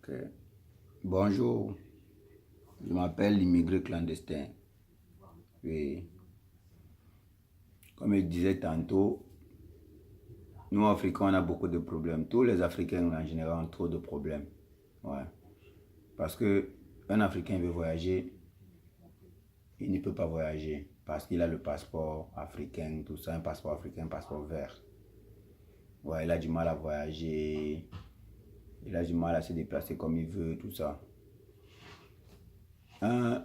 Ok. Bonjour, je m'appelle l'immigré clandestin. Oui. Comme je disais tantôt, nous Africains, on a beaucoup de problèmes. Tous les Africains en général ont trop de problèmes. Ouais. Parce que un Africain veut voyager, il ne peut pas voyager parce qu'il a le passeport africain, tout ça, un passeport africain, un passeport vert. Ouais, il a du mal à voyager, il a du mal à se déplacer comme il veut, tout ça. Un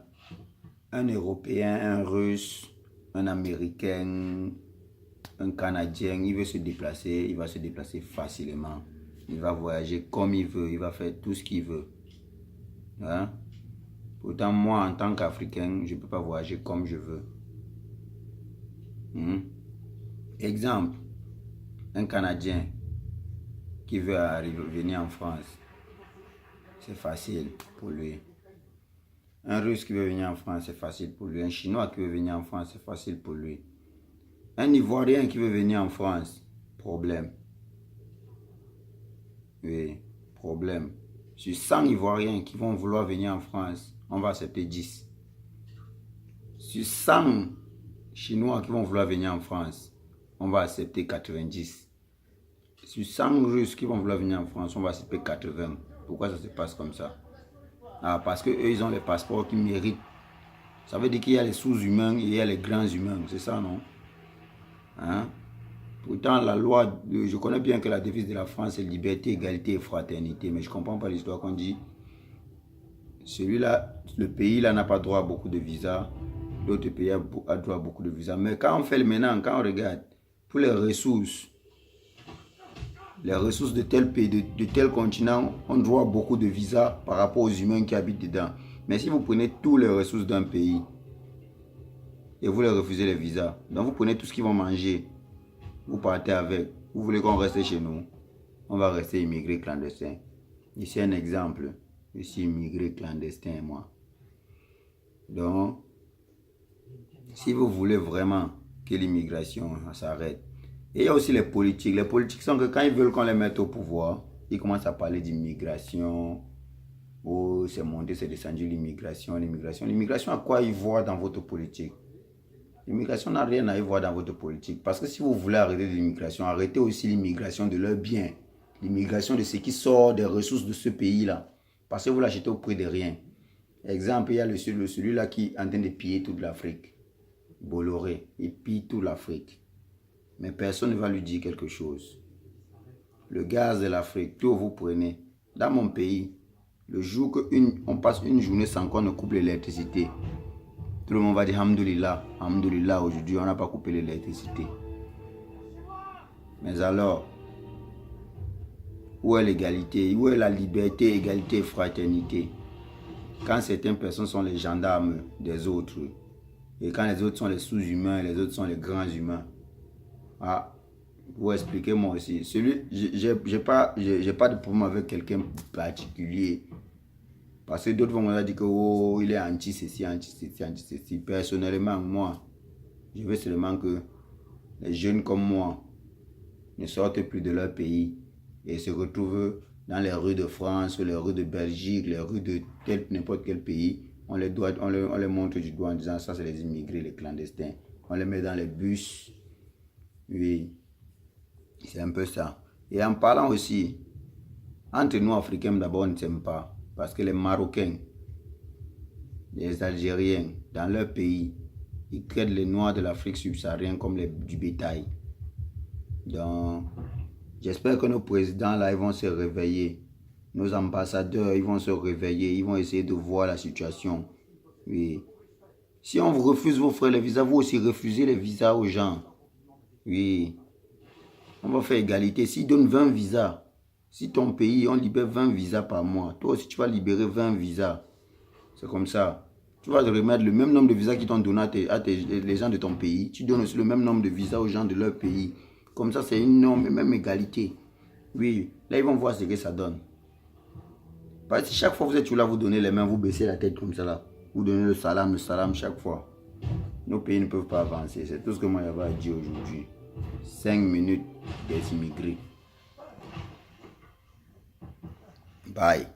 Européen, un Russe, un Américain, un Canadien, il veut se déplacer, il va se déplacer facilement. Il va voyager comme il veut, il va faire tout ce qu'il veut. Hein? Pourtant, moi, en tant qu'Africain, je ne peux pas voyager comme je veux. Exemple, un Canadien qui veut venir en France, c'est facile pour lui. Un Russe qui veut venir en France, c'est facile pour lui. Un Chinois qui veut venir en France, c'est facile pour lui. Un Ivoirien qui veut venir en France, problème. Oui, problème. Sur 100 Ivoiriens qui vont vouloir venir en France, on va accepter 10. Sur 100 Chinois qui vont vouloir venir en France, on va accepter 90. Sur 100 Russes qui vont vouloir venir en France, on va accepter 80. Pourquoi ça se passe comme ça? Ah, parce qu'eux, ils ont les passeports qui méritent. Ça veut dire qu'il y a les sous-humains et il y a les grands humains. C'est ça, non? Hein? Pourtant, la loi, je connais bien que la devise de la France est liberté, égalité et fraternité. Mais je ne comprends pas l'histoire qu'on dit. Celui-là, le pays-là n'a pas droit à beaucoup de visas. L'autre pays a droit à beaucoup de visas. Mais quand on fait le maintenant, quand on regarde, pour les ressources de tel pays, de tel continent, on doit beaucoup de visas par rapport aux humains qui habitent dedans. Mais si vous prenez toutes les ressources d'un pays et vous leur refusez les visas, donc vous prenez tout ce qu'ils vont manger, vous partez avec, vous voulez qu'on reste chez nous, on va rester immigré clandestin. Ici un exemple, je suis immigré clandestin moi. Donc, si vous voulez vraiment que l'immigration s'arrête, et il y a aussi les politiques. Les politiques sont que quand ils veulent qu'on les mette au pouvoir, ils commencent à parler d'immigration. Oh, c'est monté, c'est descendu l'immigration, l'immigration. L'immigration, à quoi ils voient dans votre politique? L'immigration n'a rien à y voir dans votre politique. Parce que si vous voulez arrêter l'immigration, arrêtez aussi l'immigration de leurs biens. L'immigration de ce qui sort des ressources de ce pays-là. Parce que vous l'achetez au prix de rien. Exemple, il y a celui-là qui est en train de piller toute l'Afrique. Bolloré, il pille toute l'Afrique. Mais personne ne va lui dire quelque chose. Le gaz de l'Afrique, tout vous prenez. Dans mon pays, le jour qu'on passe une journée sans qu'on ne coupe l'électricité, tout le monde va dire Alhamdoulilah, Alhamdoulilah, aujourd'hui on n'a pas coupé l'électricité. Mais alors, où est l'égalité? Où est la liberté, égalité et fraternité? Quand certaines personnes sont les gendarmes des autres, et quand les autres sont les sous-humains, les autres sont les grands humains. Ah, vous expliquez-moi aussi. J'ai pas de problème avec quelqu'un particulier. Parce que d'autres vont me dire que oh, il est anti-ceci, anti-ceci, anti-ceci. Personnellement, moi, je veux seulement que les jeunes comme moi ne sortent plus de leur pays et se retrouvent dans les rues de France, les rues de Belgique, les rues de n'importe quel pays. On les montre du doigt en disant ça, c'est les immigrés, les clandestins. On les met dans les bus. Oui, c'est un peu ça. Et en parlant aussi, entre nous Africains d'abord, on ne s'aime pas. Parce que les Marocains, les Algériens, dans leur pays, ils traitent les Noirs de l'Afrique subsaharienne comme du bétail. Donc, j'espère que nos présidents là, ils vont se réveiller. Nos ambassadeurs, ils vont se réveiller. Ils vont essayer de voir la situation. Oui. Si on vous refuse vos frères les visas, vous aussi refusez les visas aux gens. Oui. On va faire égalité. S'ils donnent 20 visas, si ton pays, on libère 20 visas par mois, toi aussi tu vas libérer 20 visas. C'est comme ça. Tu vas remettre le même nombre de visas qu'ils t'ont donné à les gens de ton pays. Tu donnes aussi le même nombre de visas aux gens de leur pays. Comme ça, c'est une norme et même égalité. Oui, là, ils vont voir ce que ça donne. Parce que si chaque fois vous êtes là, vous donnez les mains, vous baissez la tête comme ça là. Vous donnez le salam chaque fois. Nos pays ne peuvent pas avancer. C'est tout ce que moi j'avais à dire aujourd'hui. 5 minutes des immigrés. Bye.